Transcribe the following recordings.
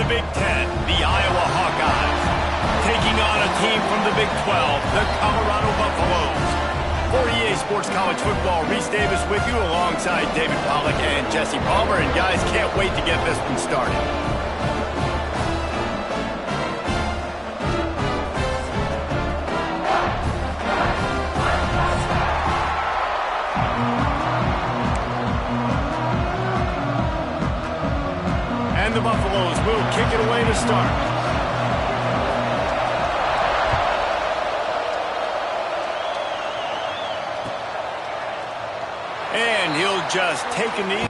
Big Ten, the Iowa Hawkeyes, taking on a team from the Big 12, the Colorado Buffaloes. For EA Sports College Football, Reese Davis with you alongside David Pollack and Jesse Palmer. And guys, can't wait to get this one started. And the Buffaloes will kick it away to start. And he'll just take a knee.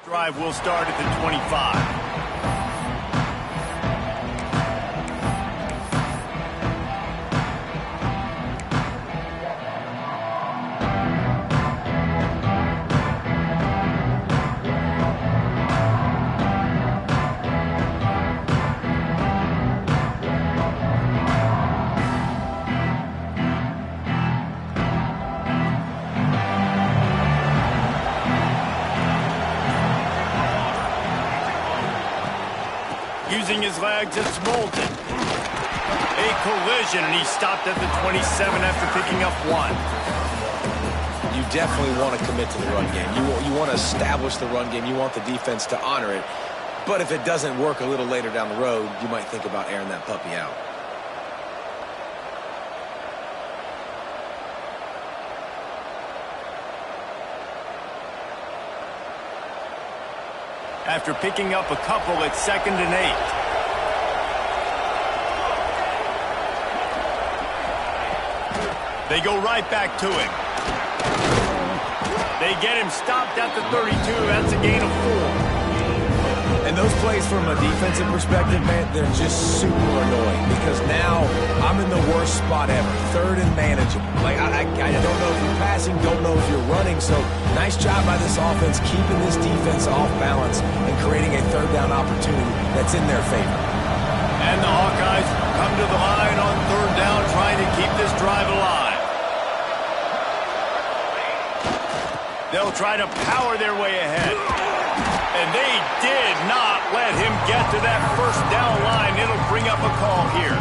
Drive will start at the 25. Using his legs, it's Moulton. A collision, and he stopped at the 27 after picking up one. You definitely want to commit to the run game. You want to establish the run game. You want the defense to honor it. But if it doesn't work a little later down the road, you might think about airing that puppy out. After picking up a couple at 2nd and 8. They go right back to him. They get him stopped at the 32. That's a gain of 4. And those plays from a defensive perspective, man, they're just super annoying because now I'm in the worst spot ever. 3rd and manageable. Like, I don't know if you're passing, don't know if you're running. So nice job by this offense keeping this defense off balance and creating a 3rd down that's in their favor. And the Hawkeyes come to the line on third down, trying to keep this drive alive. They'll try to power their way ahead. And they did not let him get to that first down line. It'll bring up a call here.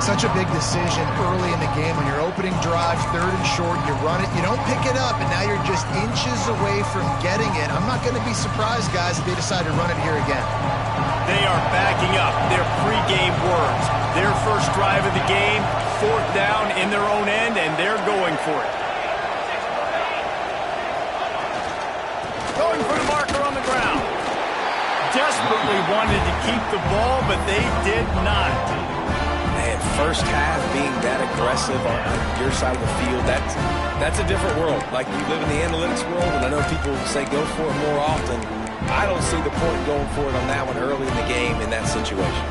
Such a big decision early in the game. When you're opening drive, third and short, you run it, you don't pick it up, and now you're just inches away from getting it. I'm not going to be surprised, guys, if they decide to run it here again. They are backing up their pregame words. Their first drive of the game, fourth down in their own end, and they're going for it. Going for the marker on the ground. Desperately wanted to keep the ball, but they did not. Man, first half being that aggressive on your side of the field, that's a different world. Like, you live in the analytics world, and I know people say go for it more often. I don't see the point in going for it on that one early in the game in that situation.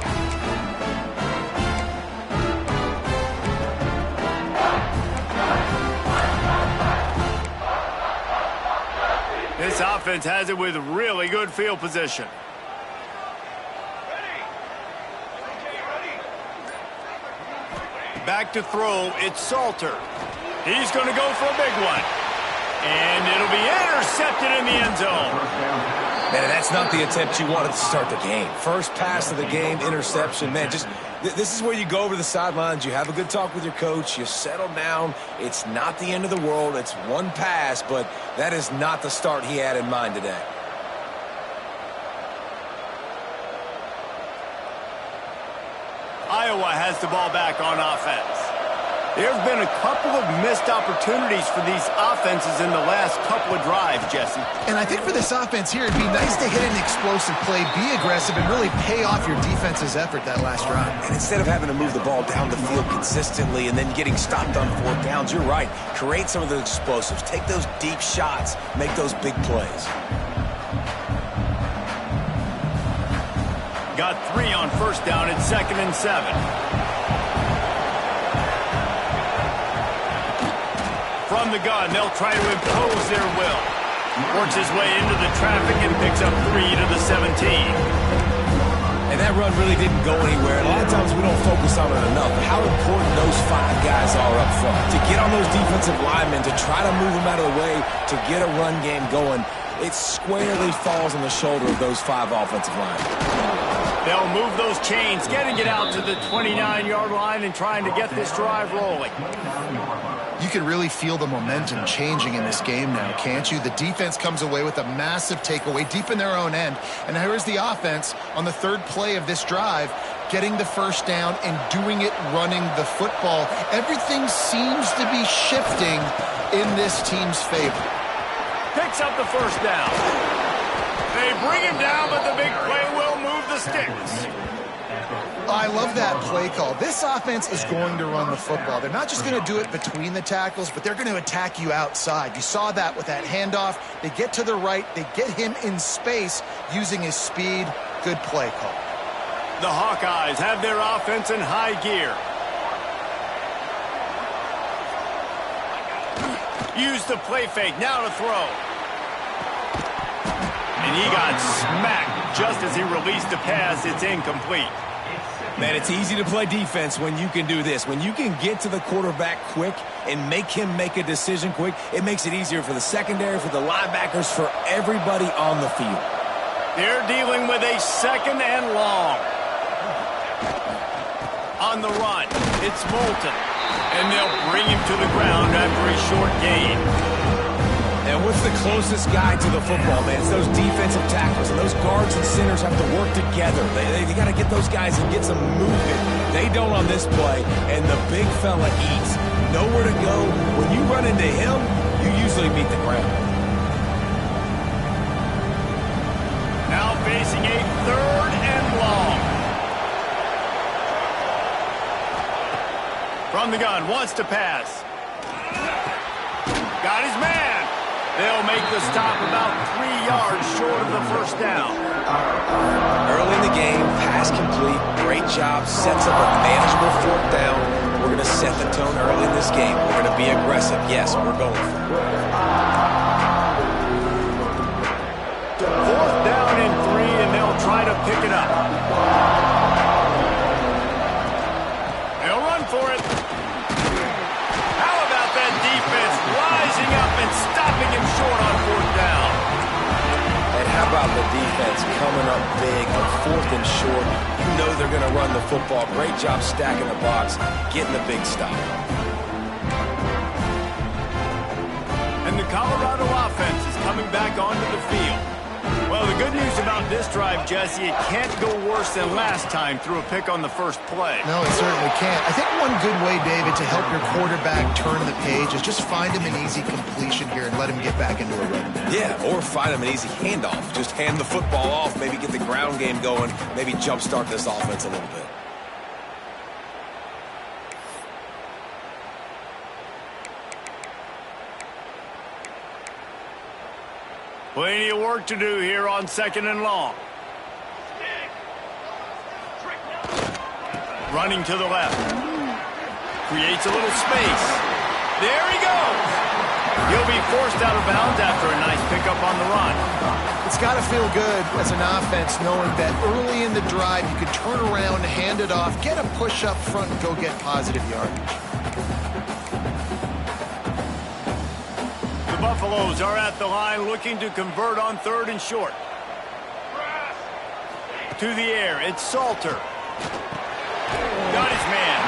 This offense has it with really good field position. Back to throw, it's Salter. He's going to go for a big one. And it'll be intercepted in the end zone. Man, that's not the attempt you wanted to start the game. First pass of the game, interception. Man, this is where you go over the sidelines. You have a good talk with your coach. You settle down. It's not the end of the world. It's one pass, but that is not the start he had in mind today. Iowa has the ball back on offense. There have been a couple of missed opportunities for these offenses in the last couple of drives, Jesse. And I think for this offense here, it'd be nice to hit an explosive play, be aggressive, and really pay off your defense's effort that last drive. And instead of having to move the ball down the field consistently and then getting stopped on fourth downs, you're right. Create some of those explosives. Take those deep shots. Make those big plays. Got 3 on first down at 2nd and 7. From the gun, they'll try to impose their will. Works his way into the traffic and picks up 3 to the 17. And that run really didn't go anywhere. And a lot of times we don't focus on it enough. How important those 5 guys are up front. To get on those defensive linemen, to try to move them out of the way, to get a run game going, it squarely falls on the shoulder of those 5 offensive linemen. They'll move those chains, getting it out to the 29-yard line and trying to get this drive rolling. You can really feel the momentum changing in this game now, can't you? The defense comes away with a massive takeaway deep in their own end. And here's the offense on the third play of this drive, getting the first down and doing it running the football. Everything seems to be shifting in this team's favor. Picks up the first down. They bring him down, but the big play will move the sticks. I love that play call. This offense is going to run the football. They're not just going to do it between the tackles, but they're going to attack you outside. You saw that with that handoff. They get to the right. They get him in space using his speed. Good play call. The Hawkeyes have their offense in high gear. Use the play fake. Now to throw. And he got smacked just as he released the pass. It's incomplete. Man, it's easy to play defense when you can do this. When you can get to the quarterback quick and make him make a decision quick, it makes it easier for the secondary, for the linebackers, for everybody on the field. They're dealing with a 2nd and long. On the run, it's Moulton. And they'll bring him to the ground after a short gain. And what's the closest guy to the football, man? It's those defensive tackles. And those guards and centers have to work together. They got to get those guys and get some movement. They don't on this play. And the big fella eats. Nowhere to go. When you run into him, you usually meet the ground. Now facing a 3rd and long. From the gun, wants to pass. Got his man. They'll make the stop about 3 yards short of the first down. Early in the game, pass complete. Great job. Sets up a manageable 4th down. We're going to set the tone early in this game. We're going to be aggressive. Yes, we're going for it. 4th down and 3, and they'll try try to pick it up. They'll run for it. How about that defense rising up and stopping him short on fourth down? And how about the defense coming up big on fourth and short? You know they're going to run the football. Great job stacking the box, getting the big stop. And the Colorado offense is coming back onto the field. Well, the good news about this drive, Jesse, it can't go worse than last time through a pick on the first play. No, it certainly can't. I think one good way, David, to help your quarterback turn the page is just find him an easy completion here and let him get back into a rhythm. Yeah, or find him an easy handoff. Just hand the football off, maybe get the ground game going, maybe jumpstart this offense a little bit. Plenty of work to do here on 2nd and long. Running to the left. Creates a little space. There he goes. He'll be forced out of bounds after a nice pickup on the run. It's got to feel good as an offense knowing that early in the drive you could turn around, hand it off, get a push up front, and go get positive yardage. Buffaloes are at the line looking to convert on 3rd and short. To the air, it's Salter. Got his man.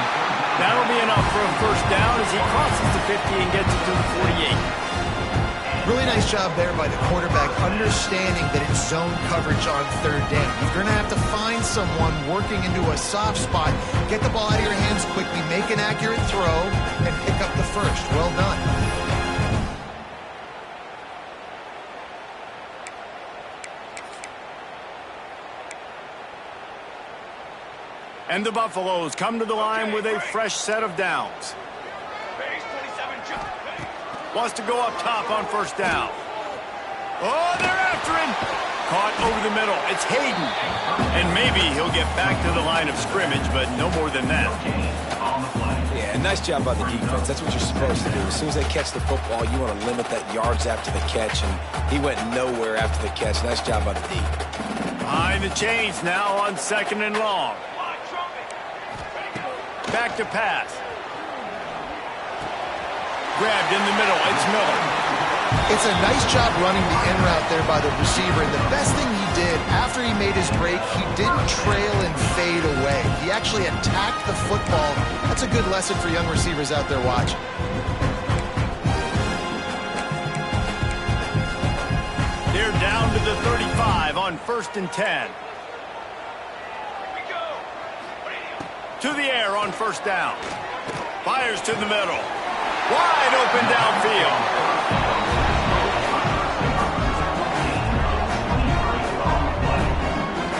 That'll be enough for a first down as he crosses the 50 and gets it to the 48. Really nice job there by the quarterback, understanding that it's zone coverage on 3rd down. You're going to have to find someone working into a soft spot, get the ball out of your hands quickly, make an accurate throw, and pick up the first. Well done. And the Buffaloes come to the line with a fresh set of downs. Wants to go up top on first down. Oh, they're after him. Caught over the middle. It's Hayden. And maybe he'll get back to the line of scrimmage, but no more than that. Yeah, nice job by the defense. That's what you're supposed to do. As soon as they catch the football, you want to limit that yards after the catch, and he went nowhere after the catch. Nice job by the D. Behind the chains now on 2nd and long. Back to pass. Grabbed in the middle. It's Miller. It's a nice job running the in route there by the receiver. And the best thing he did after he made his break, he didn't trail and fade away. He actually attacked the football. That's a good lesson for young receivers out there watching. They're down to the 35 on 1st and 10. To the air on first down. Fires to the middle. Wide open downfield.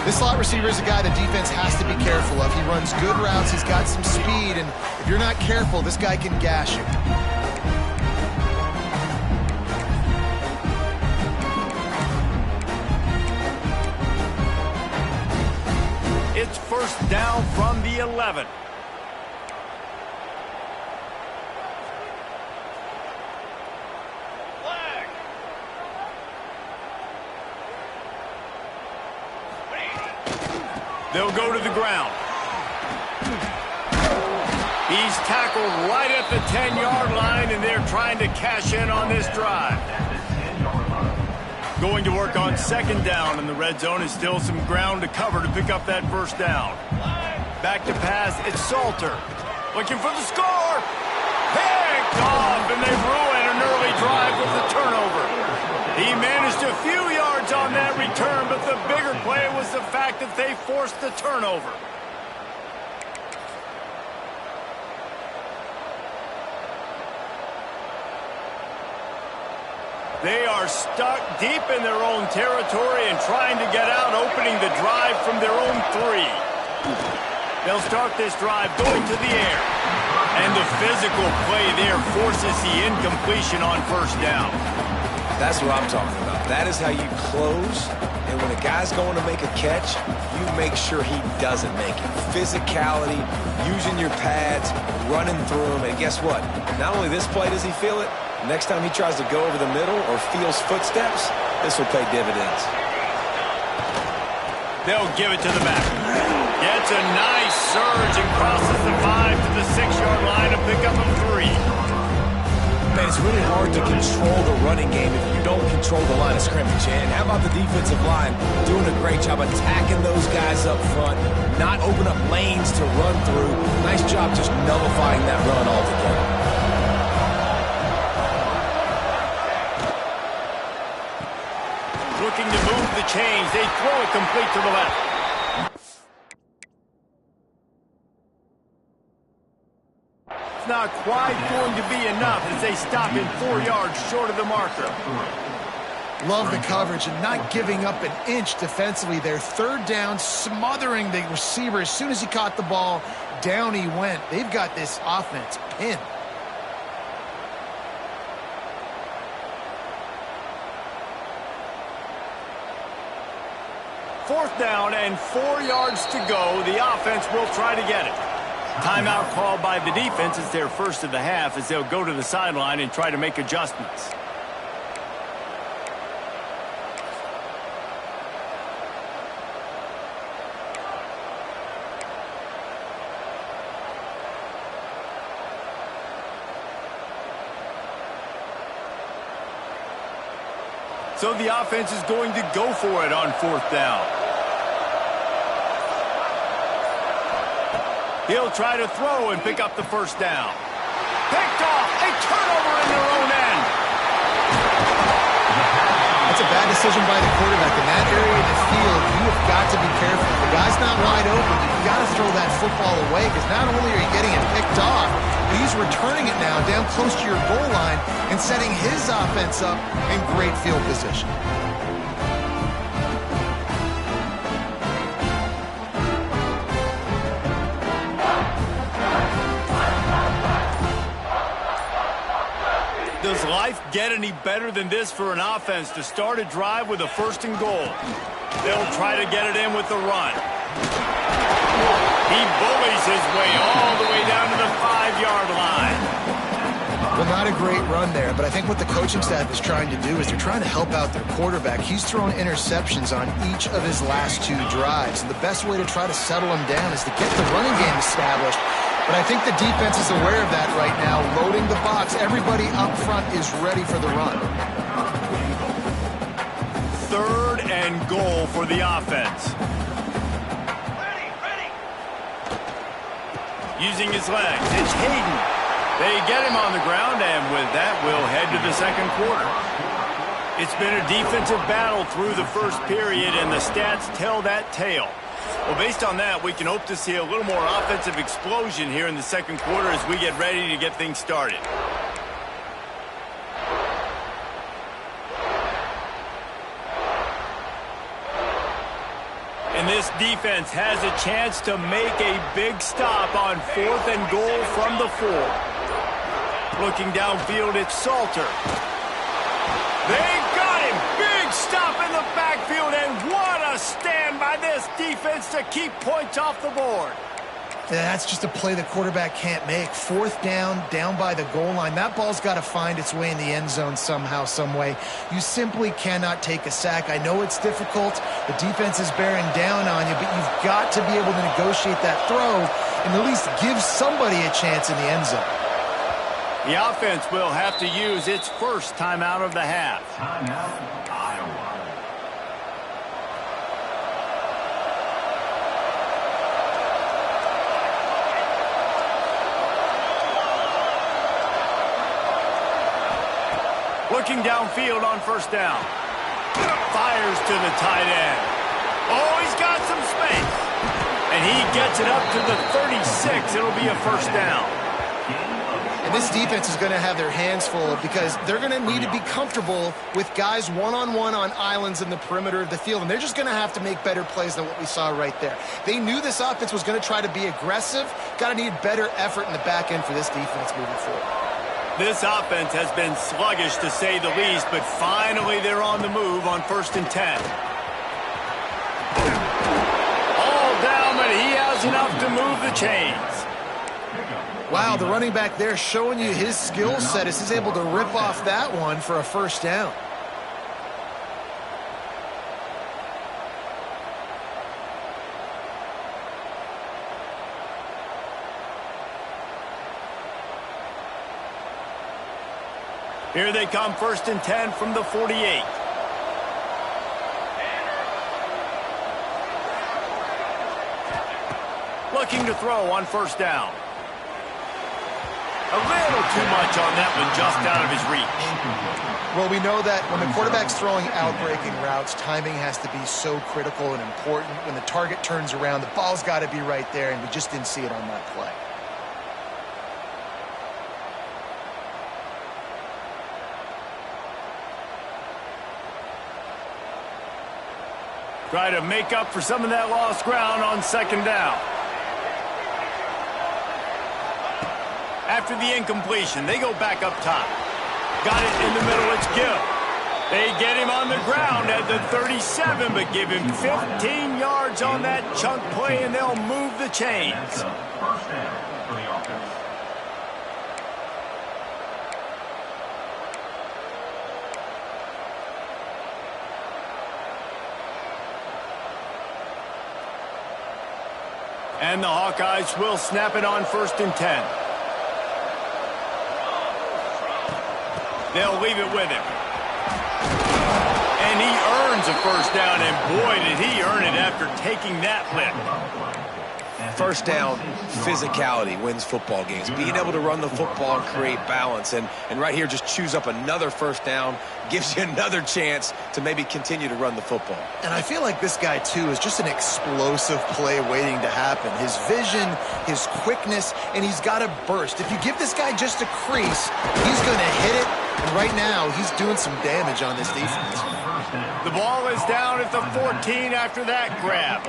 This slot receiver is a guy the defense has to be careful of. He runs good routes. He's got some speed. And if you're not careful, this guy can gash you. It's first down from the 11. Flag. They'll go to the ground. He's tackled right at the 10-yard line, and they're trying to cash in on this drive. Going to work on 2nd down, and the red zone is still some ground to cover to pick up that first down. Back to pass, it's Salter. Looking for the score. Picked off, and they ruin an early drive with the turnover. He managed a few yards on that return, but the bigger play was the fact that they forced the turnover. They are stuck deep in their own territory and trying to get out, opening the drive from their own 3. They'll start this drive going to the air. And the physical play there forces the incompletion on first down. That's what I'm talking about. That is how you close. And when a guy's going to make a catch, you make sure he doesn't make it. Physicality, using your pads, running through him. And guess what? Not only this play does he feel it, next time he tries to go over the middle or feels footsteps, this will pay dividends. They'll give it to the back. Gets a nice surge and crosses the 5 to the 6-yard line to pick up a 3. Man, it's really hard to control the running game if you don't control the line of scrimmage. And how about the defensive line doing a great job attacking those guys up front, not open up lanes to run through. Nice job just nullifying that run altogether. Looking to move the chains. They throw it complete to the left. It's not quite going to be enough as they stop him 4 yards short of the marker. Love the coverage and not giving up an inch defensively there. Third down, smothering the receiver. As soon as he caught the ball, down he went. They've got this offense pinned. Fourth down and 4 yards to go. The offense will try to get it. Timeout called by the defense. It's their first of the half as they'll go to the sideline and try to make adjustments. So the offense is going to go for it on fourth down. He'll try to throw and pick up the first down. Picked off. A turnover in their own end. That's a bad decision by the quarterback. In that area of the field, you have got to be careful. If the guy's not wide open, you've got to throw that football away because not only are you getting it picked off, but he's returning it now down close to your goal line and setting his offense up in great field position. Does life get any better than this for an offense to start a drive with a first and goal? They'll try to get it in with the run. He bullies his way all the way down to the 5-yard line. Well, not a great run there, but I think what the coaching staff is trying to do is they're trying to help out their quarterback. He's thrown interceptions on each of his last 2 drives, and the best way to try to settle him down is to get the running game established. But I think the defense is aware of that right now, loading the box. Everybody up front is ready for the run. Third and goal for the offense. Ready. Using his legs, it's Hayden. They get him on the ground, and with that, we'll head to the second quarter. It's been a defensive battle through the first period, and the stats tell that tale. Well, based on that, we can hope to see a little more offensive explosion here in the second quarter as we get ready to get things started. And this defense has a chance to make a big stop on fourth and goal from the 4. Looking downfield, it's Salter. They got him! Big stop in the backfield, and what a stand by this defense to keep points off the board. That's just a play the quarterback can't make. Fourth down by the goal line. That ball's got to find its way in the end zone somehow, some way. You simply cannot take a sack. I know it's difficult. The defense is bearing down on you, but you've got to be able to negotiate that throw and at least give somebody a chance in the end zone. The offense will have to use its first timeout of the half. Timeout, Iowa. Looking downfield on first down. Fires to the tight end. Oh, he's got some space. And he gets it up to the 36. It'll be a first down. And this defense is going to have their hands full because they're going to need to be comfortable with guys one-on-one on islands in the perimeter of the field. And they're just going to have to make better plays than what we saw right there. They knew this offense was going to try to be aggressive. Got to need better effort in the back end for this defense moving forward. This offense has been sluggish to say the least, but finally they're on the move on 1st and 10. All down, but he has enough to move the chains. Wow, the running back there showing you his skill set as he's able to rip off that one for a first down. Here they come, 1st and 10 from the 48. Looking to throw on 1st down. A little too much on that one, just out of his reach. Well, we know that when the quarterback's throwing out-breaking routes, timing has to be so critical and important. When the target turns around, the ball's got to be right there, and we just didn't see it on that play. Try to make up for some of that lost ground on 2nd down. After the incompletion, they go back up top. Got it in the middle, it's Gill. They get him on the ground at the 37, but give him 15 yards on that chunk play, and they'll move the chains. 1st down for the offense. And the Hawkeyes will snap it on 1st and 10. They'll leave it with him. And he earns a 1st down, and boy, did he earn it after taking that hit. 1st down, physicality wins football games. Being able to run the football and create balance. And right here, just choose up another 1st down, gives you another chance to maybe continue to run the football. And I feel like this guy, too, is just an explosive play waiting to happen. His vision, his quickness, and he's got a burst. If you give this guy just a crease, he's going to hit it. And right now, he's doing some damage on this defense. The ball is down at the 14 after that grab.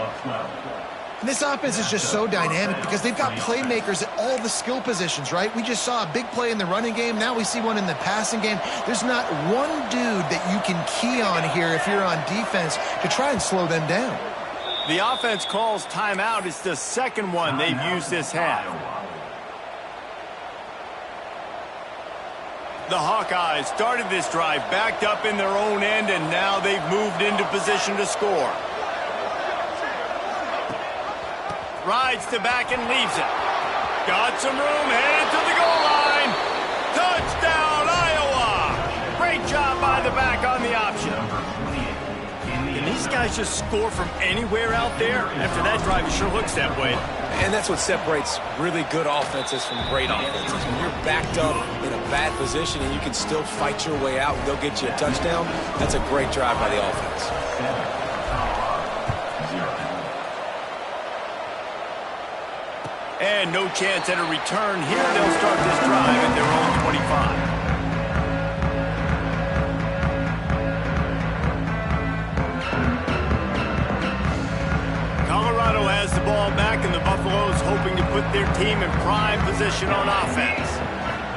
And this offense is just so dynamic because they've got playmakers at all the skill positions, right? We just saw a big play in the running game. Now we see one in the passing game. There's not one dude that you can key on here if you're on defense to try and slow them down. The offense calls timeout. It's the 2nd one they've used this half. The Hawkeyes started this drive backed up in their own end, and now they've moved into position to score. Rides to back and leaves it. Got some room, headed to the goal line. Touchdown, Iowa! Great job by the back on the option. Can these guys just score from anywhere out there? After that drive, it sure looks that way. And that's what separates really good offenses from great offenses. When you're backed up in a bad position and you can still fight your way out and go get you a touchdown, that's a great drive by the offense. And no chance at a return here. They'll start this drive at their own 25. Colorado has the ball back, and the Buffaloes hoping to put their team in prime position on offense.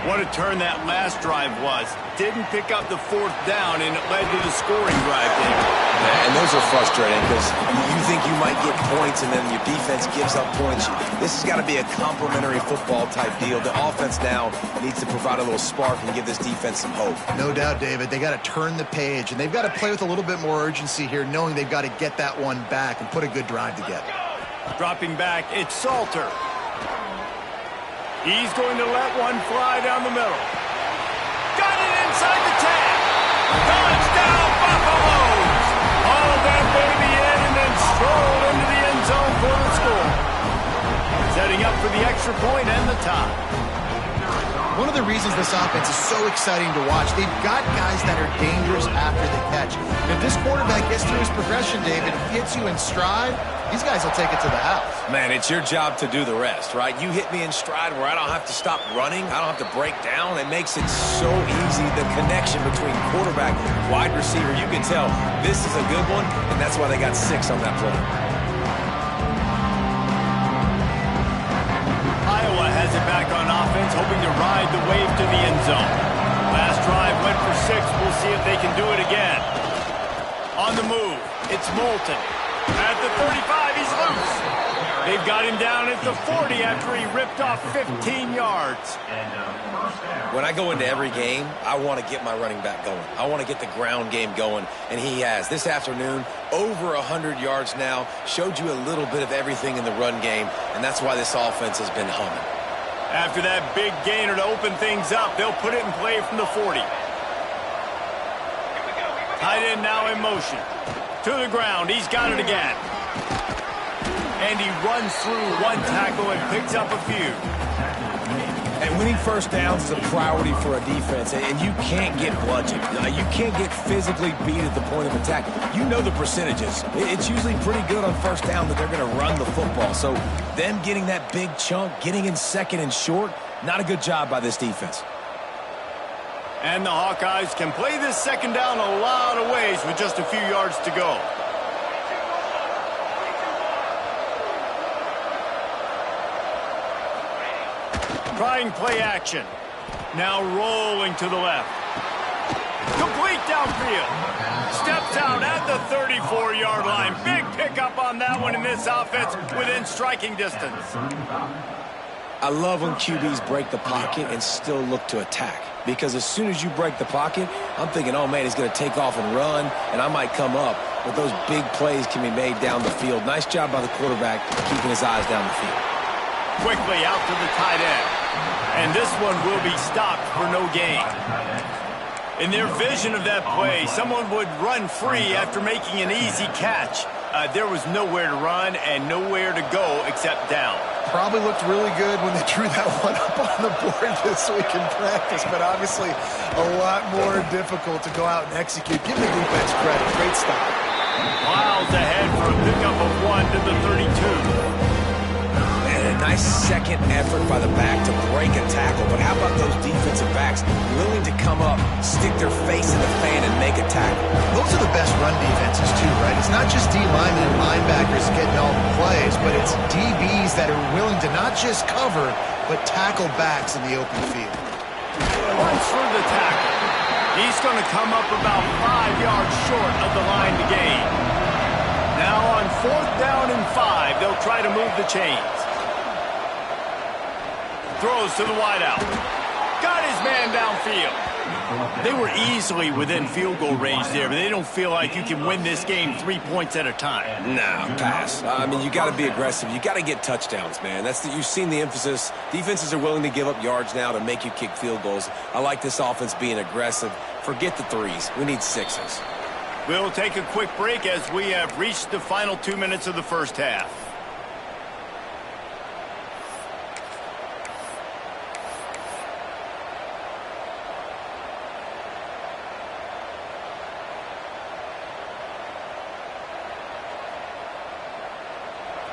What a turn that last drive was. Didn't pick up the 4th down, and it led to the scoring drive, David. And those are frustrating because you think you might get points, and then your defense gives up points. This has got to be a complementary football type deal. The offense now needs to provide a little spark and give this defense some hope. No doubt, David. They got to turn the page, and they've got to play with a little bit more urgency here, knowing they've got to get that one back and put a good drive together. Dropping back, it's Salter. He's going to let one fly down the middle. Got it inside the 10. Touchdown, Buffaloes! All that baby in and then strolled into the end zone for the score. Setting up for the extra point and the tie. One of the reasons this offense is so exciting to watch, they've got guys that are dangerous after the catch. And if this quarterback gets through his progression, David, hits you in stride, these guys will take it to the house. Man, it's your job to do the rest, right? You hit me in stride where I don't have to stop running. I don't have to break down. It makes it so easy. The connection between quarterback and wide receiver, you can tell this is a good one, and that's why they got 6 on that play. Iowa has it back on offense, hoping to ride the wave to the end zone. Last drive went for 6. We'll see if they can do it again. On the move, it's Moulton. At the 35, he's loose. They've got him down at the 40 after he ripped off 15 yards. When I go into every game, I want to get my running back going. I want to get the ground game going, and he has. This afternoon, over 100 yards now, showed you a little bit of everything in the run game, and that's why this offense has been humming. After that big gainer to open things up, they'll put it in play from the 40. Tight end now in motion. To the ground. He's got it again. And he runs through one tackle and picks up a few. And winning first downs is a priority for a defense, and you can't get bludgeoned. You can't get physically beat at the point of attack. You know the percentages. It's usually pretty good on first down that they're going to run the football. So them getting that big chunk, getting in second and short, not a good job by this defense. And the Hawkeyes can play this second down a lot of ways with just a few yards to go. Trying play action. Now rolling to the left. Complete downfield. Steps out at the 34-yard line. Big pickup on that one in this offense within striking distance. I love when QBs break the pocket and still look to attack. Because as soon as you break the pocket, I'm thinking, oh, man, he's going to take off and run, and I might come up. But those big plays can be made down the field. Nice job by the quarterback keeping his eyes down the field. Quickly out to the tight end. And this one will be stopped for no gain. In their vision of that play, someone would run free after making an easy catch. There was nowhere to run and nowhere to go except down. Probably looked really good when they drew that one up on the board this week in practice, but obviously a lot more difficult to go out and execute. Give the defense credit. Great stop. Miles ahead for a pickup of 1 to the 32. And a nice second effort by the back to break a tackle. But how about those defensive backs willing to come up, stick their face in the fan, and make a tackle? Those are the best run defenses, too, right? It's not just D-linemen and linebackers getting all the plays, but it's DBs that are willing to not just cover, but tackle backs in the open field. Runs for the tackle. He's going to come up about 5 yards short of the line to gain. Now on 4th down and 5, they'll try to move the chains. Throws to the wideout. Got his man downfield. They were easily within field goal range there, but they don't feel like you can win this game 3 points at a time. Nah, pass. I mean, you got to be aggressive. You got to get touchdowns, man. You've seen the emphasis. Defenses are willing to give up yards now to make you kick field goals. I like this offense being aggressive. Forget the threes. We need sixes. We'll take a quick break as we have reached the final 2 minutes of the first half.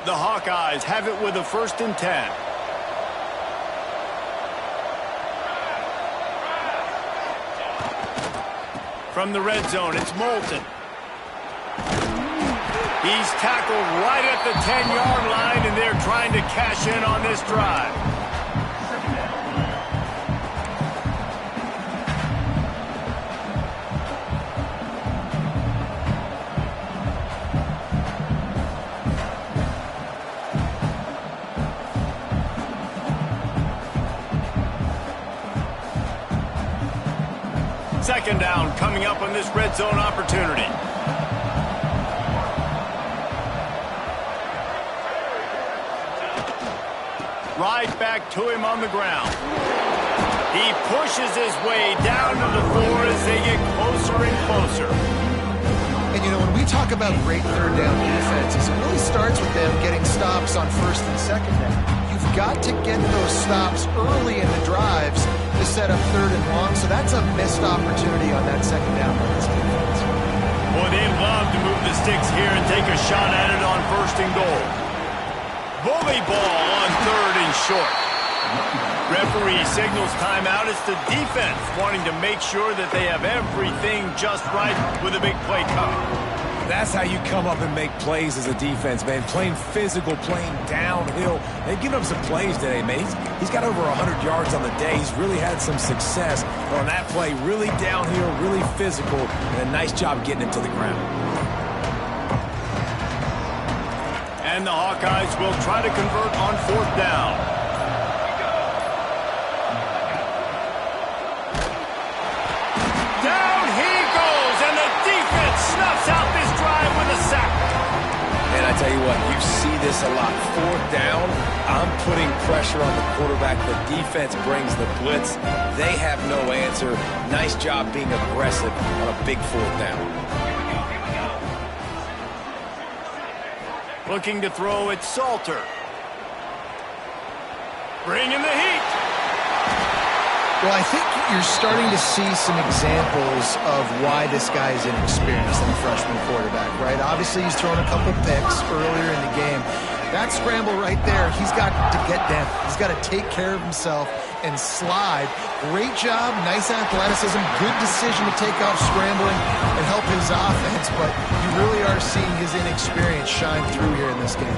The Hawkeyes have it with a 1st and 10. From the red zone, it's Moulton. He's tackled right at the 10-yard line, and they're trying to cash in on this drive. Second down coming up on this red zone opportunity. Right back to him on the ground. He pushes his way down to the floor as they get closer and closer. And, you know, when we talk about great third down defenses, it really starts with them getting stops on 1st and 2nd down. You've got to get those stops early in the drives to set up 3rd and long, so that's a missed opportunity on that 2nd down by this defense. Boy, they love to move the sticks here and take a shot at it on 1st and goal. Bully ball on 3rd and short. Referee signals timeout. It's the defense wanting to make sure that they have everything just right with a big play coming. That's how you come up and make plays as a defense, man. Playing physical, playing downhill. They've given up some plays today, man. He's got over 100 yards on the day. He's really had some success. But on that play, really downhill, really physical, and a nice job getting him to the ground. And the Hawkeyes will try to convert on 4th down. Down he goes, and the defense snuffs out this drive with a sack. And I tell you what, you see this a lot. 4th down, I'm putting pressure on the quarterback. The defense brings the blitz. They have no answer. Nice job being aggressive on a big 4th down. Looking to throw it, Salter. Bringing the heat. Well, I think you're starting to see some examples of why this guy is inexperienced in a freshman quarterback, right? Obviously, he's thrown a couple picks earlier in the game. That scramble right there, he's got to get down. He's got to take care of himself and slide. Great job, nice athleticism, good decision to take off scrambling and help his offense, but you really are seeing his inexperience shine through here in this game.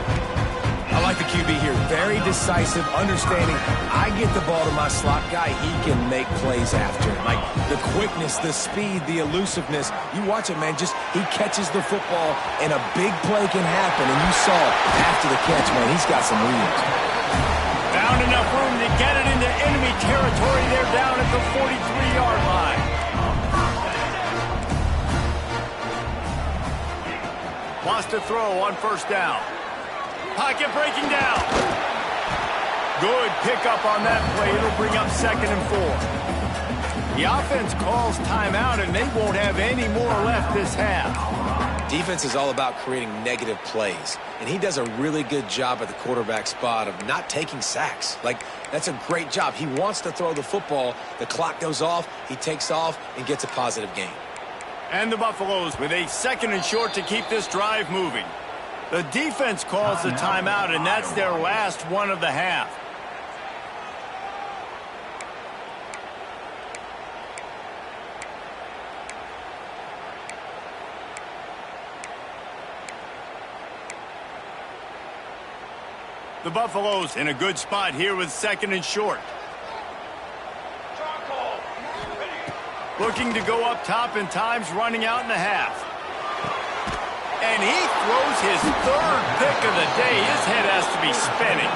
I like the QB here. Very decisive, understanding. I get the ball to my slot guy, he can make plays after it. Like the quickness, the speed, the elusiveness. You watch it, man. Just he catches the football, and a big play can happen. And you saw after the catch, man, he's got some wheels. Found enough room to get it into enemy territory. They're down at the 43-yard line. Wants to throw on 1st down. Pocket breaking down. Good pickup on that play. It'll bring up 2nd and 4. The offense calls timeout, and they won't have any more left this half. Defense is all about creating negative plays, and he does a really good job at the quarterback spot of not taking sacks. Like, that's a great job. He wants to throw the football. The clock goes off. He takes off and gets a positive gain. And the Buffaloes with a 2nd and short to keep this drive moving. The defense calls the timeout, and that's their last one of the half. The Buffaloes in a good spot here with 2nd and short. Looking to go up top, and time's running out in the half. And he throws his 3rd pick of the day. His head has to be spinning.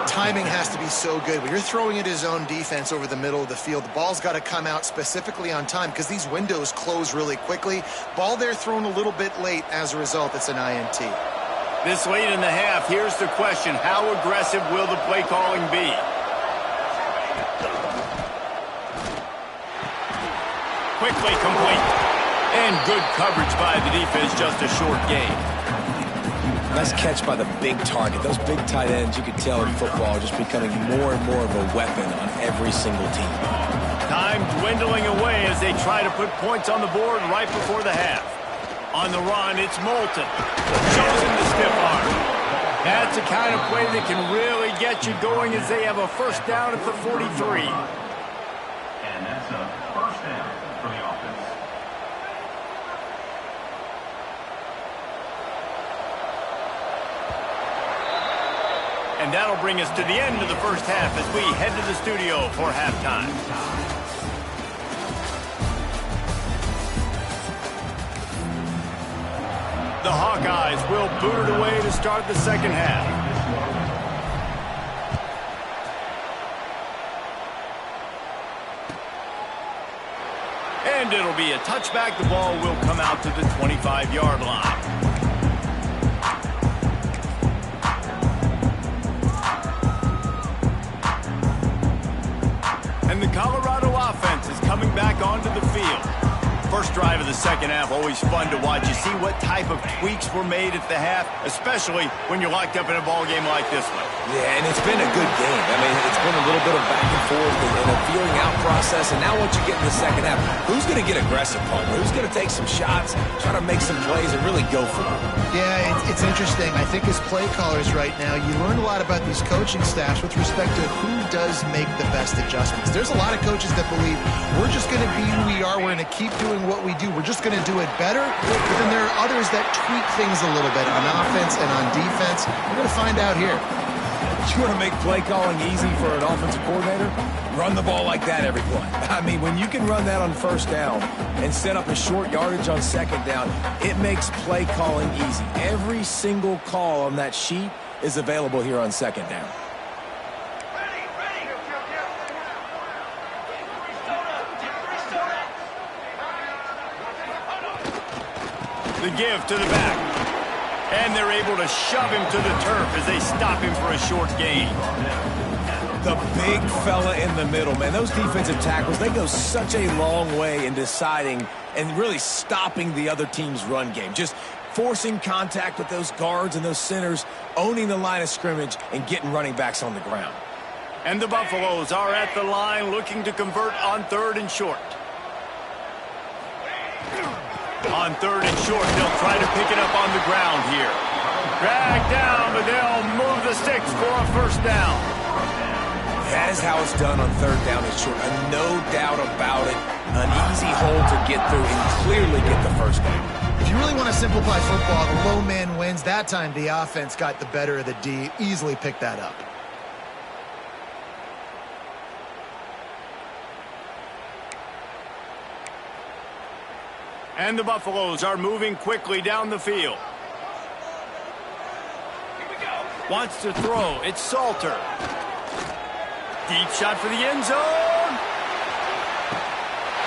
Timing has to be so good. When you're throwing at his own defense over the middle of the field, the ball's got to come out specifically on time because these windows close really quickly. Ball there thrown a little bit late. As a result, it's an INT. This late in the half, here's the question. How aggressive will the play calling be? Quickly complete. And good coverage by the defense, just a short gain. Nice catch by the big target. Those big tight ends, you can tell in football, are just becoming more and more of a weapon on every single team. Time dwindling away as they try to put points on the board right before the half. On the run, it's Moulton. Shows him the stiff arm. That's the kind of play that can really get you going as they have a 1st down at the 43. And that's a 1st down for the offense. And that'll bring us to the end of the 1st half as we head to the studio for halftime. The Hawkeyes will boot it away to start the 2nd half. And it'll be a touchback. The ball will come out to the 25-yard line. And the Colorado offense is coming back onto the field. First drive of the 2nd half, always fun to watch. You see what type of tweaks were made at the half, especially when you're locked up in a ball game like this one. Yeah, and it's been a good game. I mean, it's been a little bit of back and forth and a feeling out process. And now once you get in the 2nd half, who's going to get aggressive, Palmer? Who's going to take some shots, try to make some plays, and really go for it? Yeah, it's interesting. I think as play callers right now, you learn a lot about these coaching staffs with respect to who does make the best adjustments. There's a lot of coaches that believe we're just going to be who we are. We're going to keep doing what we do. We're just going to do it better. But then there are others that tweak things a little bit on offense and on defense. We're going to find out here. You want to make play calling easy for an offensive coordinator? Run the ball like that every play. I mean, when you can run that on 1st down and set up a short yardage on 2nd down, it makes play calling easy. Every single call on that sheet is available here on 2nd down. The give to the back. And they're able to shove him to the turf as they stop him for a short gain. The big fella in the middle, man. Those defensive tackles, they go such a long way in deciding and really stopping the other team's run game. Just forcing contact with those guards and those centers, owning the line of scrimmage, and getting running backs on the ground. And the Buffaloes are at the line looking to convert on 3rd and short. On 3rd and short, they'll try to pick it up on the ground here. Drag down, but they'll move the sticks for a first down. That is how it's done on 3rd down and short. No doubt about it. An easy hole to get through and clearly get the first down. If you really want to simplify football, the low man wins. That time the offense got the better of the D. Easily picked that up. And the Buffaloes are moving quickly down the field. Wants to throw. It's Salter. Deep shot for the end zone.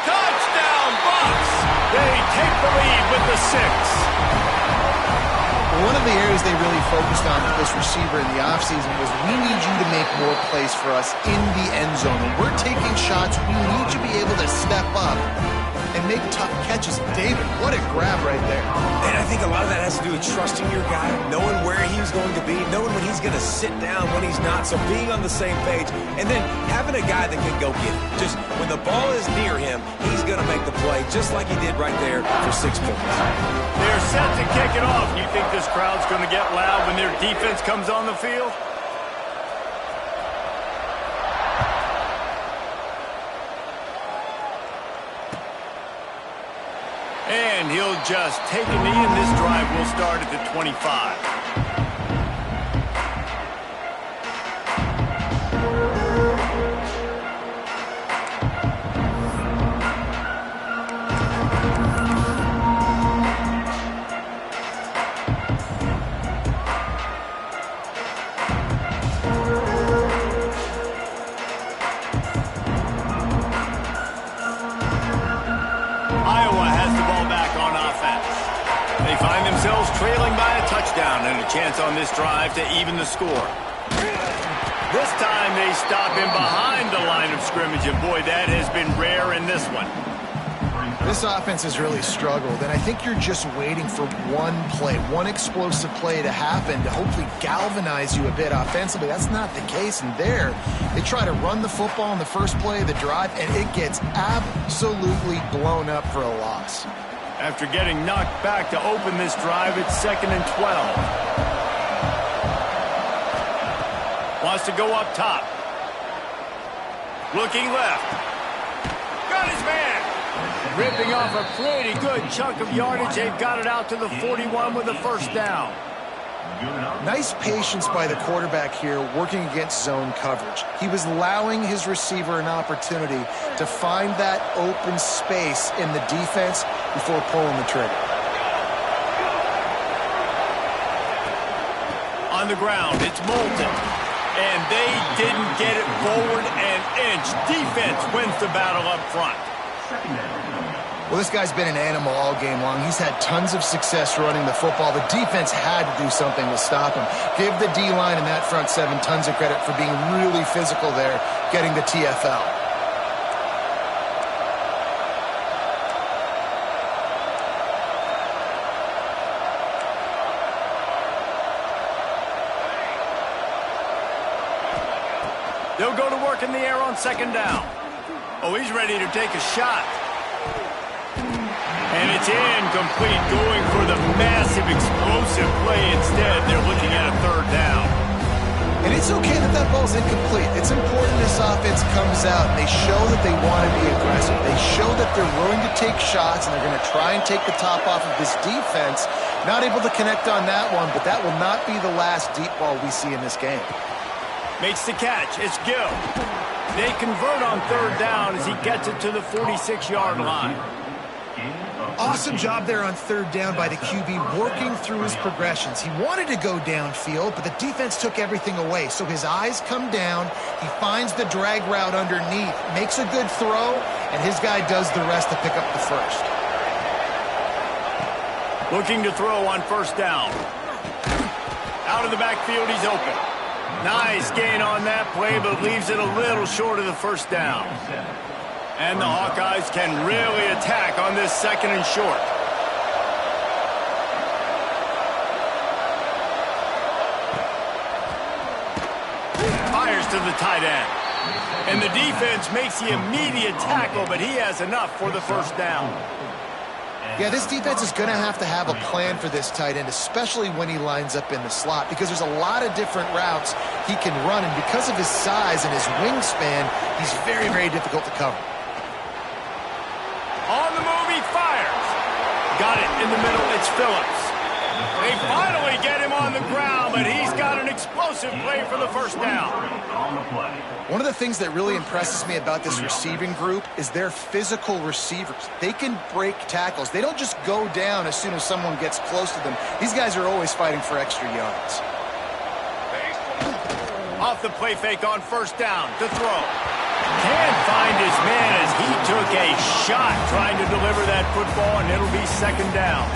Touchdown, Bucs! They take the lead with the 6. One of the areas they really focused on with this receiver in the offseason was we need you to make more plays for us in the end zone. When we're taking shots, we need you to be able to step up and make tough catches. David, what a grab right there. And I think a lot of that has to do with trusting your guy, knowing where he's going to be, knowing when he's going to sit down, when he's not, so being on the same page, and then having a guy that can go get it. Just when the ball is near him, he's going to make the play, just like he did right there for 6 points. They're set to kick it off. You think this crowd's going to get loud when their defense comes on the field? And he'll just take a knee, and this drive will start at the 25. Trailing by a touchdown and a chance on this drive to even the score. This time they stop him behind the line of scrimmage, and boy, that has been rare in this one. This offense has really struggled, and I think you're just waiting for one play, one explosive play to happen to hopefully galvanize you a bit offensively. That's not the case, and there they try to run the football in the first play of the drive, and it gets absolutely blown up for a loss. After getting knocked back to open this drive, it's 2nd and 12. Wants to go up top. Looking left. Got his man. Ripping off a pretty good chunk of yardage. They've got it out to the 41 with a first down. Nice patience by the quarterback here working against zone coverage. He was allowing his receiver an opportunity to find that open space in the defense before pulling the trigger. On the ground, it's Moulton. And they didn't get it forward an inch. Defense wins the battle up front. Well, this guy's been an animal all game long. He's had tons of success running the football. The defense had to do something to stop him. Give the D-line and that front 7 tons of credit for being really physical there, getting the TFL. They'll go to work in the air on 2nd down. Oh, he's ready to take a shot. And it's incomplete, going for the massive explosive play. Instead, they're looking at a 3rd down. And it's okay that that ball's incomplete. It's important this offense comes out and they show that they want to be aggressive. They show that they're willing to take shots and they're going to try and take the top off of this defense. Not able to connect on that one, but that will not be the last deep ball we see in this game. Makes the catch. It's Gill. They convert on 3rd down as he gets it to the 46-yard line. Awesome job there on 3rd down by the QB, working through his progressions. He wanted to go downfield, but the defense took everything away. So his eyes come down, he finds the drag route underneath, makes a good throw, and his guy does the rest to pick up the first. Looking to throw on first down. Out of the backfield, he's open. Nice gain on that play, but leaves it a little short of the first down. And the Hawkeyes can really attack on this second and short. Fires to the tight end. And the defense makes the immediate tackle, but he has enough for the first down. Yeah, this defense is going to have a plan for this tight end, especially when he lines up in the slot, because there's a lot of different routes he can run, and because of his size and his wingspan, he's very, very difficult to cover. On the move, he fires. Got it in the middle, it's Phillips. They finally get him on the ground, but he's got an explosive play for the first down. One of the things that really impresses me about this receiving group is their physical receivers. They can break tackles. They don't just go down as soon as someone gets close to them. These guys are always fighting for extra yards. Off the play fake on first down to throw. Can't find his man as he took a shot trying to deliver that football, and it'll be second down.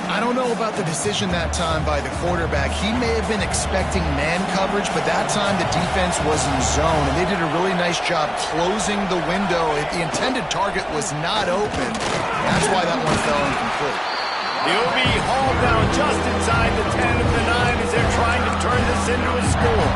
I don't know about the decision that time by the quarterback. He may have been expecting man coverage, but that time the defense was in zone, and they did a really nice job closing the window. The intended target was not open. That's why that one fell incomplete. He'll be hauled down just inside the 10 of the 9 as they're trying to turn this into a score.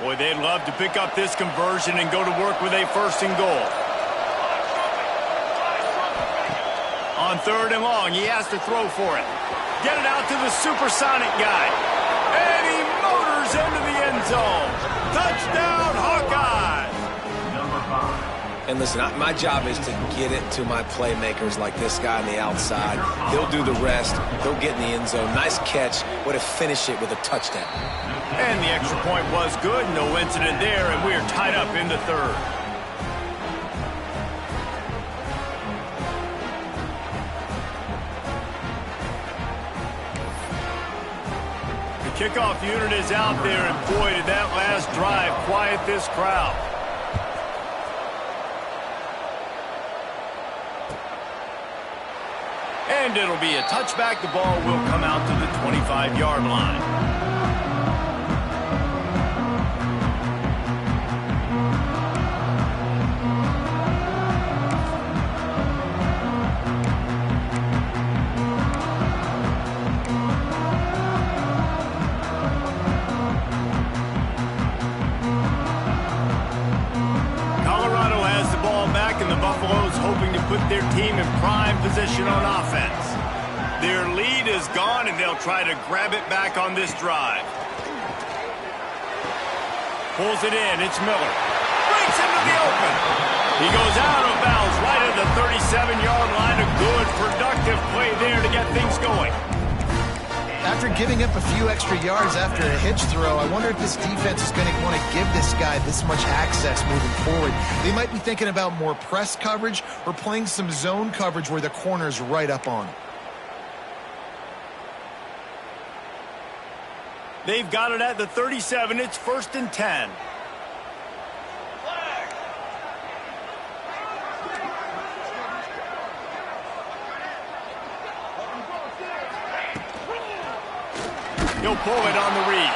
Boy, they'd love to pick up this conversion and go to work with a first and goal. On third and long, he has to throw for it. Get it out to the supersonic guy. And he motors into the end zone. Touchdown, Hawkeyes! And listen, my job is to get it to my playmakers like this guy on the outside. They'll do the rest. They'll get in the end zone. Nice catch. Way to finish it with a touchdown. And the extra point was good. No incident there, and we are tied up in the third. The kickoff unit is out there, and boy, did that last drive quiet this crowd. And it'll be a touchback. The ball will come out to the 25-yard line. Put their team in prime position on offense. Their lead is gone, and they'll try to grab it back on this drive. Pulls it in. It's Miller. Breaks into the open. He goes out of bounds right at the 37-yard line. A good, productive play there to get things going. After giving up a few extra yards after a hitch throw, I wonder if this defense is going to want to give this guy this much access moving forward. They might be thinking about more press coverage or playing some zone coverage where the corner's right up on him. They've got it at the 37. It's first and 10. He'll pull it on the read.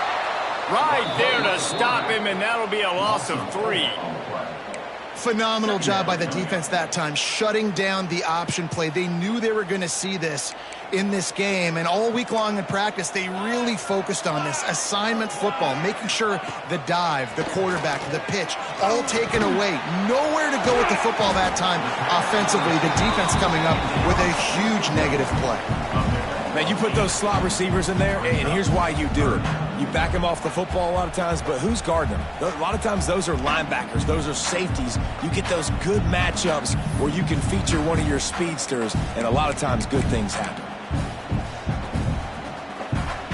Right there to stop him, and that'll be a loss of 3. Phenomenal job by the defense that time, shutting down the option play. They knew they were going to see this in this game, and all week long in practice, they really focused on this assignment football, making sure the dive, the quarterback, the pitch, all taken away. Nowhere to go with the football that time offensively. The defense coming up with a huge negative play. Man, you put those slot receivers in there, and here's why you do it. You back them off the football a lot of times, but who's guarding them? A lot of times those are linebackers. Those are safeties. You get those good matchups where you can feature one of your speedsters, and a lot of times good things happen.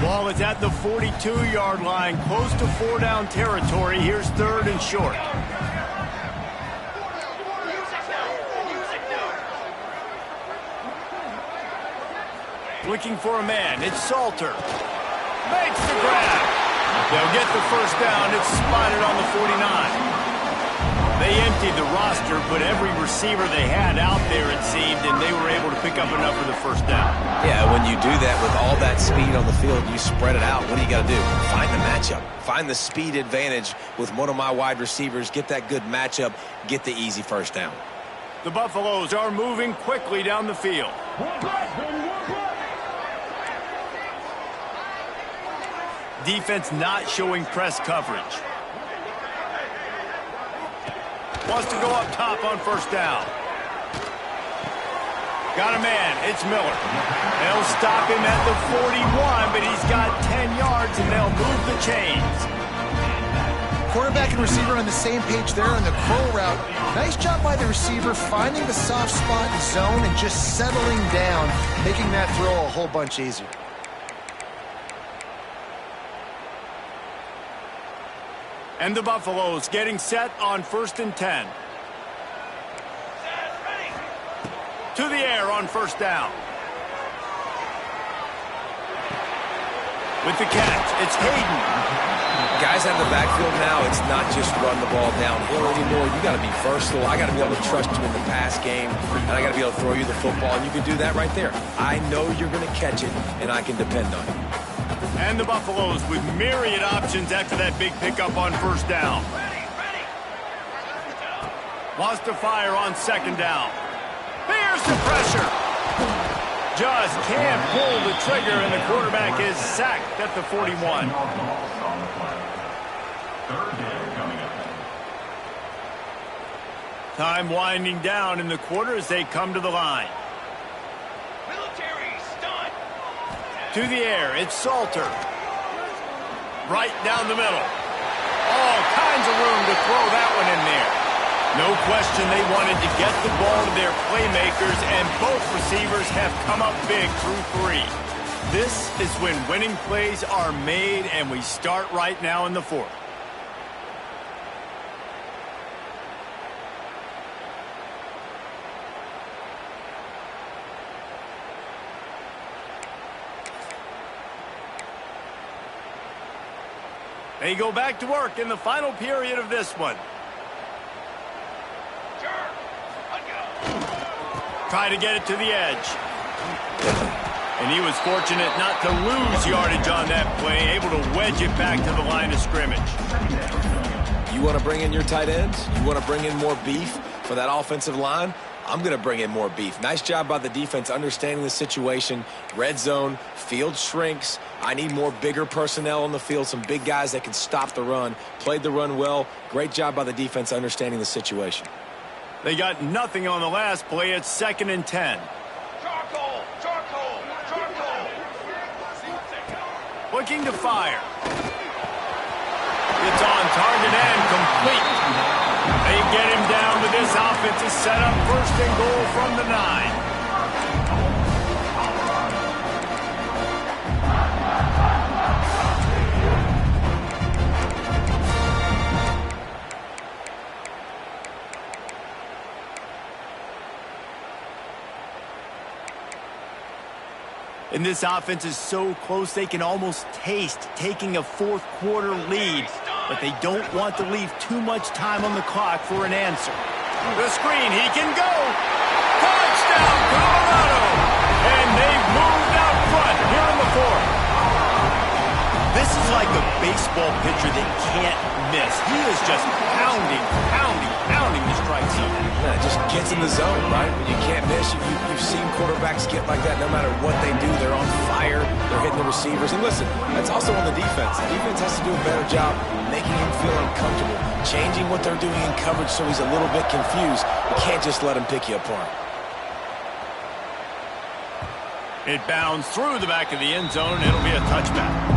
Ball is at the 42-yard line, close to 4-down territory. Here's 3rd and short. Looking for a man. It's Salter. Makes the grab. They'll get the first down. It's spotted on the 49. They emptied the roster, but every receiver they had out there, it seemed, and they were able to pick up enough for the first down. Yeah, when you do that with all that speed on the field, you spread it out. What do you got to do? Find the matchup. Find the speed advantage with one of my wide receivers. Get that good matchup. Get the easy first down. The Buffaloes are moving quickly down the field. Defense not showing press coverage. Wants to go up top on first down. Got a man. It's Miller. They'll stop him at the 41, but he's got 10 yards, and they'll move the chains. Quarterback and receiver on the same page there on the curl route. Nice job by the receiver finding the soft spot in zone and just settling down, making that throw a whole bunch easier. And the Buffaloes getting set on 1st and 10. To the air on first down. With the catch, it's Hayden. Guys out of the backfield now, it's not just run the ball downhill anymore. You got to be versatile. I got to be able to trust you in the pass game, and I got to be able to throw you the football, and you can do that right there. I know you're going to catch it, and I can depend on it. And the Buffaloes with myriad options after that big pickup on first down. Wants to fire on 2nd down. Here's the pressure. Just can't pull the trigger, and the quarterback is sacked at the 41. Time winding down in the quarter as they come to the line. To the air, it's Salter. Right down the middle. All kinds of room to throw that one in there. No question they wanted to get the ball to their playmakers, and both receivers have come up big through 3. This is when winning plays are made, and we start right now in the 4th. They go back to work in the final period of this one. Try to get it to the edge. And he was fortunate not to lose yardage on that play, able to wedge it back to the line of scrimmage. You want to bring in your tight ends? You want to bring in more beef for that offensive line? I'm going to bring in more beef. Nice job by the defense understanding the situation. Red zone, field shrinks. I need more bigger personnel on the field, some big guys that can stop the run. Played the run well. Great job by the defense understanding the situation. They got nothing on the last play. It's 2nd and 10. Charcoal! Charcoal! Charcoal! Looking to fire. It's on target and complete. They get him down, but this offense is set up 1st and goal from the 9. And this offense is so close they can almost taste taking a 4th quarter lead. But they don't want to leave too much time on the clock for an answer. The screen, he can go. Touchdown, Colorado! And they've moved out front here in the 4th. This is like a baseball pitcher that can't miss. He is just pounding the strike zone. Yeah, it just gets in the zone, right? When you can't miss, you've seen quarterbacks get like that no matter what they do. They're on fire. They're hitting the receivers. And listen, that's also on the defense. The defense has to do a better job making him feel uncomfortable, changing what they're doing in coverage so he's a little bit confused. You can't just let him pick you apart. It bounds through the back of the end zone. It'll be a touchback.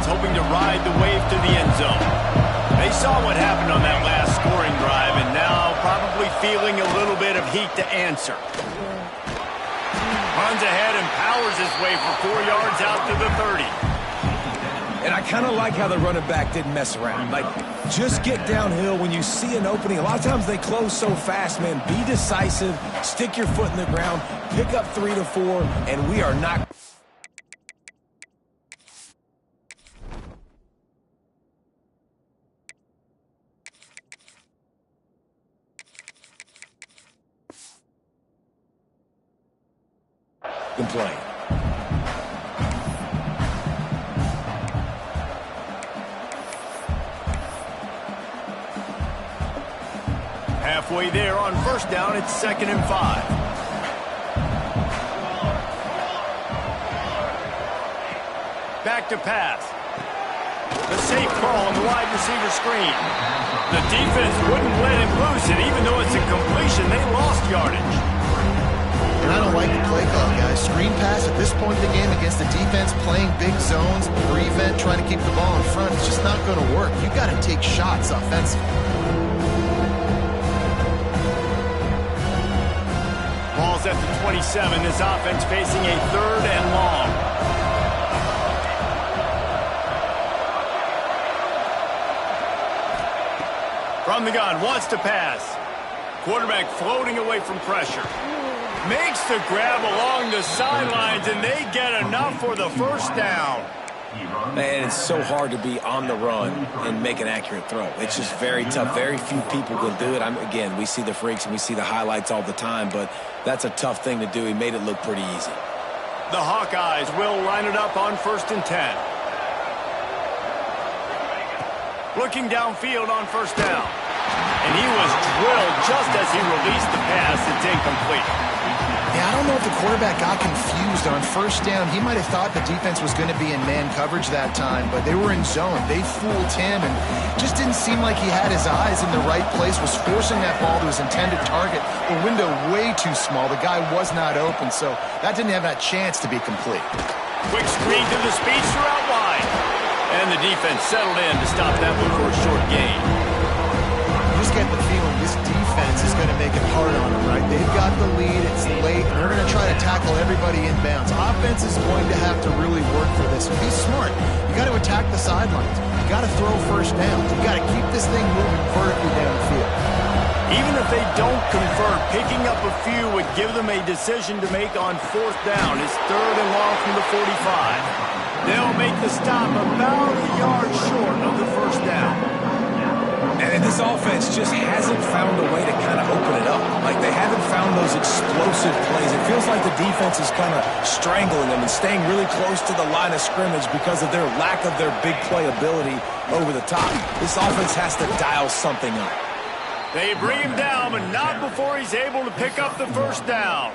Hoping to ride the wave to the end zone. a little bit of heat to answer. Runs ahead and powers his way for 4 yards out to the 30. And I kind of like how the running back didn't mess around. Like, just get downhill when you see an opening. A lot of times they close so fast, man. Be decisive, stick your foot in the ground, pick up 3 to 4, and we are not... Complain. Halfway there on first down, it's 2nd and 5. Back to pass. The safe call on the wide receiver screen. The defense wouldn't let him loose, and even though it's a completion, they lost yardage. And I don't like the play call, guys. Screen pass at this point in the game against the defense, playing big zones, prevent, trying to keep the ball in front. It's just not going to work. You got to take shots offensively. Ball's at the 27. This offense facing a 3rd and long. From the gun, wants to pass. Quarterback floating away from pressure. Makes the grab along the sidelines, and they get enough for the first down. Man, it's so hard to be on the run and make an accurate throw. It's just very tough. Very few people can do it. Again, we see the freaks and we see the highlights all the time, but that's a tough thing to do. He made it look pretty easy. The Hawkeyes will line it up on 1st and 10. Looking downfield on first down. And he was drilled just as he released the pass. It's incomplete. Yeah, I don't know if the quarterback got confused on first down. He might have thought the defense was going to be in man coverage that time, but they were in zone. They fooled him and just didn't seem like he had his eyes in the right place, was forcing that ball to his intended target. The window way too small. The guy was not open, so that didn't have that chance to be complete. Quick screen to the speedster out wide. And the defense settled in to stop that one for a short gain. You just get the feeling this defense is going to make it hard on them, right? They've got the lead, it's late, and they're going to try to tackle everybody in bounds. Offense is going to have to really work for this. Be smart. You got to attack the sidelines. You got to throw first down. You got to keep this thing moving vertically down the field. Even if they don't convert, picking up a few would give them a decision to make on 4th down. It's 3rd and long from the 45. They'll make the stop about a yard short of the first down. And this offense just hasn't found a way to kind of open it up. Like, they haven't found those explosive plays. It feels like the defense is kind of strangling them and staying really close to the line of scrimmage because of their lack of their big play ability over the top. This offense has to dial something up. They bring him down, but not before he's able to pick up the first down.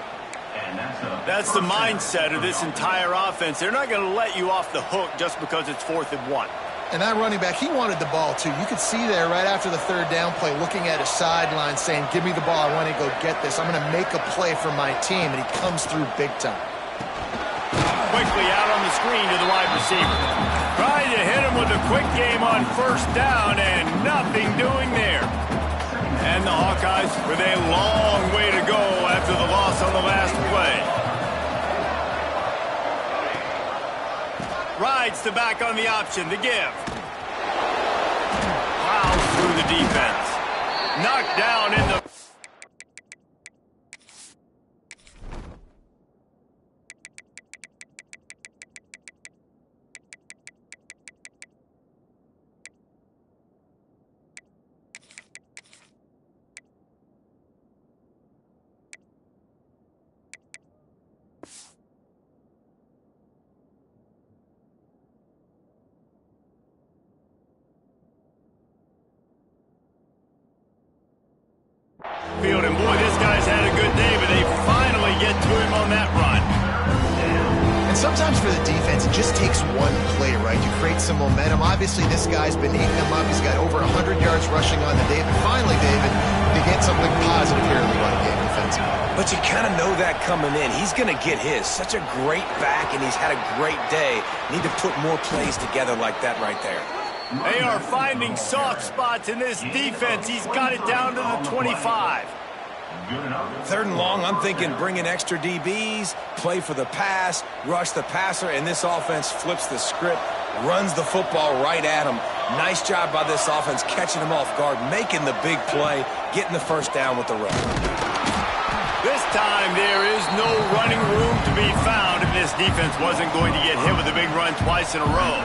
That's the mindset of this entire offense. They're not going to let you off the hook just because it's 4th and 1. And that running back, he wanted the ball, too. You could see there right after the 3rd down play, looking at his sideline, saying, give me the ball. I want to go get this. I'm going to make a play for my team. And he comes through big time. Quickly out on the screen to the wide receiver. Trying to hit him with a quick game on first down, and nothing doing there. And the Hawkeyes with a long way to go after the loss on the last play. Rides to back on the option to give. Plows through the defense. Knocked down in the... field. And boy, this guy's had a good day, but they finally get to him on that run. And sometimes for the defense, it just takes one play, right? You create some momentum. Obviously, this guy's been eating him up. He's got over 100 yards rushing on the day. But finally, David, they get something positive here in the run game defensively. But you kind of know that coming in. He's going to get his. Such a great back, and he's had a great day. Need to put more plays together like that right there. They are finding soft spots in this defense. He's got it down to the 25. Good enough. 3rd and long, I'm thinking bring in extra DBs, play for the pass, rush the passer, and this offense flips the script, runs the football right at him. Nice job by this offense catching him off guard, making the big play, getting the 1st down with the run. This time there is no running room to be found if this defense wasn't going to get hit with a big run twice in a row.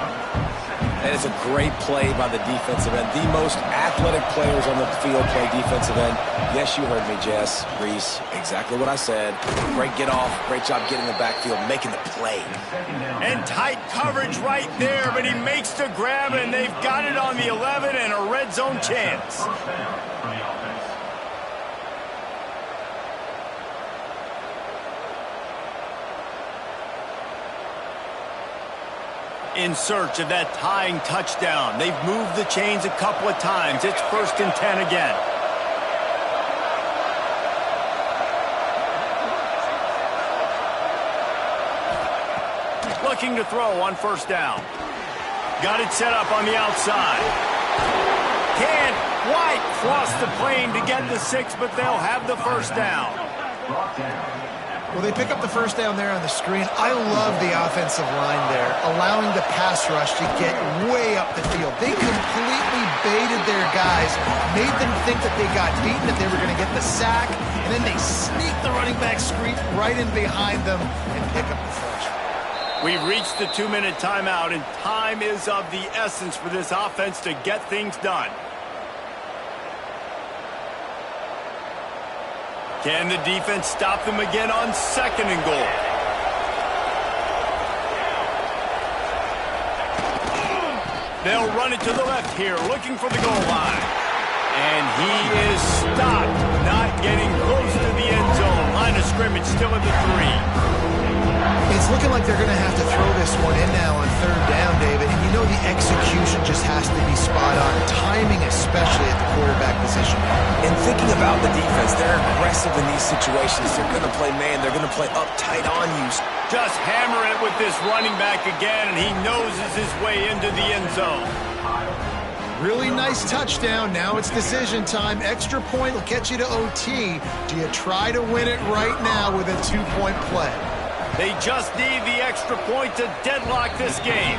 And it's a great play by the defensive end. The most athletic players on the field play defensive end. Yes, you heard me, Jess, Reese. Exactly what I said. Great get off. Great job getting in the backfield, making the play. And tight coverage right there, but he makes the grab, and they've got it on the 11 and a red zone chance. First down for the offense. In search of that tying touchdown. They've moved the chains a couple of times. It's 1st and 10 again. Looking to throw on 1st down. Got it set up on the outside. Can't quite cross the plane to get the 6, but they'll have the 1st down. Brought down. Well, they pick up the 1st down there on the screen. I love the offensive line there, allowing the pass rush to get way up the field. They completely baited their guys, made them think that they got beaten, that they were going to get the sack, and then they sneak the running back screen right in behind them and pick up the 1st. We've reached the 2-minute timeout, and time is of the essence for this offense to get things done. Can the defense stop them again on 2nd and goal? They'll run it to the left here, looking for the goal line. And he is stopped, not getting close to the end zone. Line of scrimmage still at the 3. It's looking like they're going to have to throw this one in now on 3rd down, David. And you know the execution just has to be spot on. Timing especially at the quarterback position. And thinking about the defense, they're aggressive in these situations. They're going to play man. They're going to play up tight on you. Just hammer it with this running back again, and he noses his way into the end zone. Really nice touchdown. Now it's decision time. Extra point will get you to OT. Do you try to win it right now with a 2-point play? They just need the extra point to deadlock this game.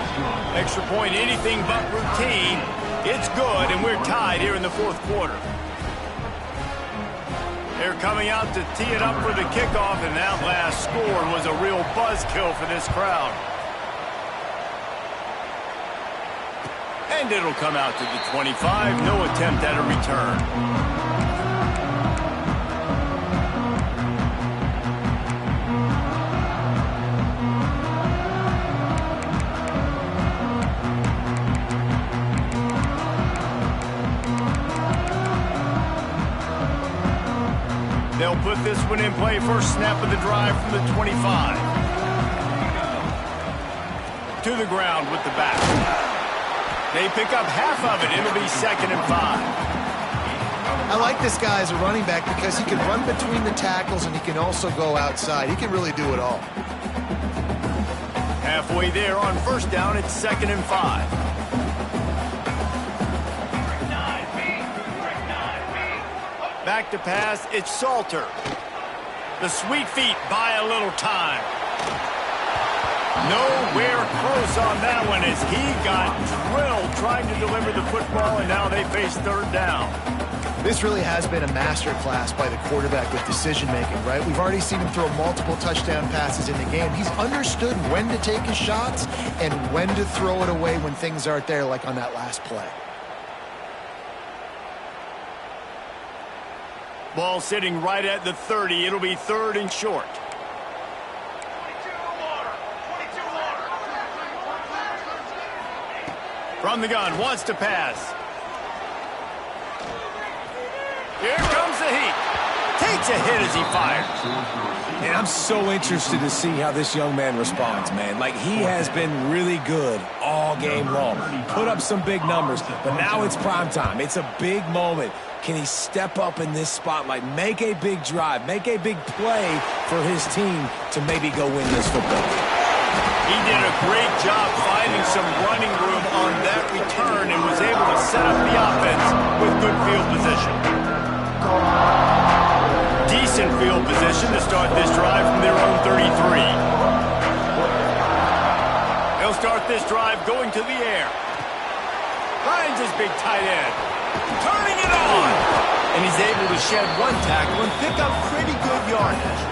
Extra point, anything but routine. It's good, and we're tied here in the 4th quarter. They're coming out to tee it up for the kickoff, and that last score was a real buzzkill for this crowd. And it'll come out to the 25. No attempt at a return. They'll put this one in play. 1st snap of the drive from the 25. To the ground with the back. They pick up half of it. It'll be 2nd and 5. I like this guy as a running back because he can run between the tackles and he can also go outside. He can really do it all. Halfway there on 1st down, it's 2nd and 5. Back to pass, it's Salter. The sweet feet buy a little time. Nowhere close on that one as he got drilled trying to deliver the football, and now they face 3rd down. This really has been a master class by the quarterback with decision-making, right? We've already seen him throw multiple touchdown passes in the game. He's understood when to take his shots and when to throw it away when things aren't there, like on that last play. Ball sitting right at the 30. It'll be 3rd and short. From the gun, wants to pass. Here comes the heat. Takes a hit as he fires. And I'm so interested to see how this young man responds, man. Like, he has been really good all game long. Put up some big numbers, but now it's prime time. It's a big moment. Can he step up in this spotlight, make a big drive, make a big play for his team to maybe go win this football game? He did a great job finding some running room on that return and was able to set up the offense with good field position. decent field position to start this drive from their own 33. They'll start this drive going to the air. Finds his big tight end. Turning it on. And he's able to shed one tackle and pick up pretty good yardage.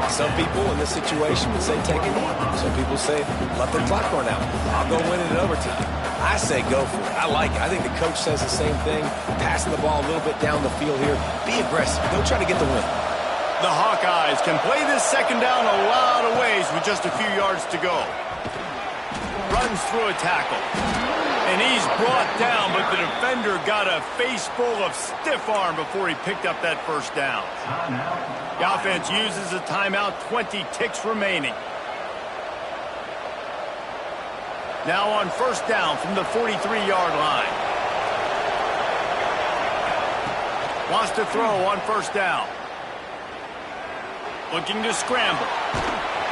Some people in this situation would say take it. Some people say let the clock run out. I'll go win it in overtime. I say go for it. I like it. I think the coach says the same thing. Passing the ball a little bit down the field here. Be aggressive. Don't try to get the win. The Hawkeyes can play this second down a lot of ways with just a few yards to go. Runs through a tackle. And he's brought down, but the defender got a face full of stiff arm before he picked up that first down. The offense uses a timeout, 20 ticks remaining. Now on first down from the 43-yard line. Wants to throw on first down. Looking to scramble.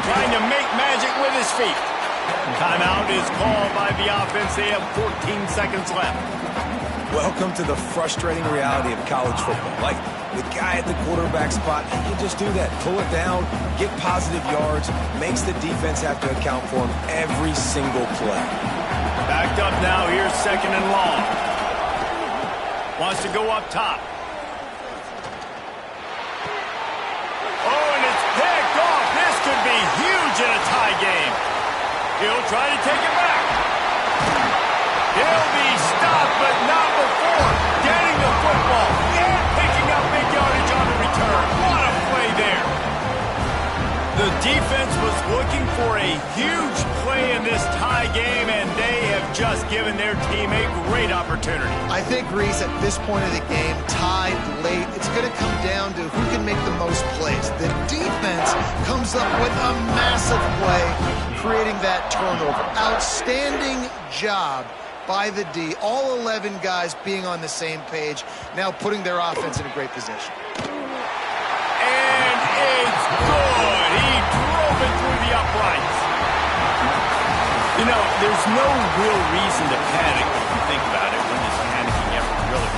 Trying to make magic with his feet. Timeout is called by the offense. They have 14 seconds left. Welcome to the frustrating reality of college football. Like, the guy at the quarterback spot, he can just do that. Pull it down, get positive yards, makes the defense have to account for him every single play. Backed up now. Here's second and long. Wants to go up top. Oh, and it's picked off. This could be huge in a tie game. He'll try to take it back. He'll be stopped, but not before getting the football and picking up big yardage on the return. What a play there. The defense was looking for a huge play in this tie game, and they have just given their team a great opportunity. I think, Reese, at this point of the game, tied late, it's going to come down to who can make the most plays. The defense comes up with a massive play, creating that turnover. Outstanding job by the D. All 11 guys being on the same page, now putting their offense in a great position. And it's good. He drove it through the uprights. You know, there's no real reason to panic when you think about it when this panicking effort really.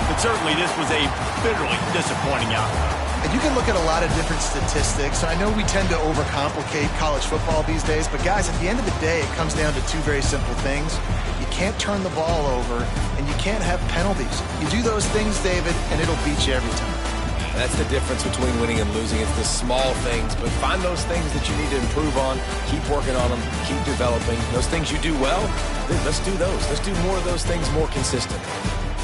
But certainly this was a bitterly disappointing outcome. And you can look at a lot of different statistics. I know we tend to overcomplicate college football these days, but guys, at the end of the day, it comes down to two very simple things. You can't turn the ball over, and you can't have penalties. You do those things, David, and it'll beat you every time. That's the difference between winning and losing. It's the small things, but find those things that you need to improve on. Keep working on them. Keep developing. Those things you do well, let's do those. Let's do more of those things more consistently.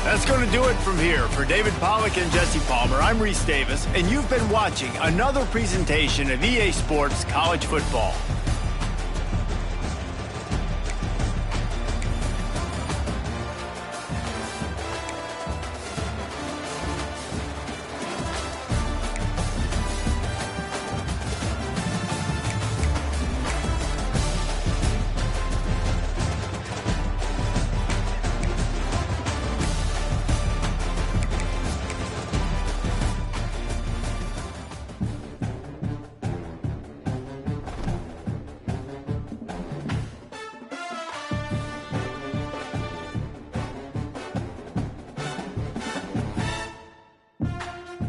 That's going to do it from here. For David Pollack and Jesse Palmer, I'm Reese Davis, and you've been watching another presentation of EA Sports College Football.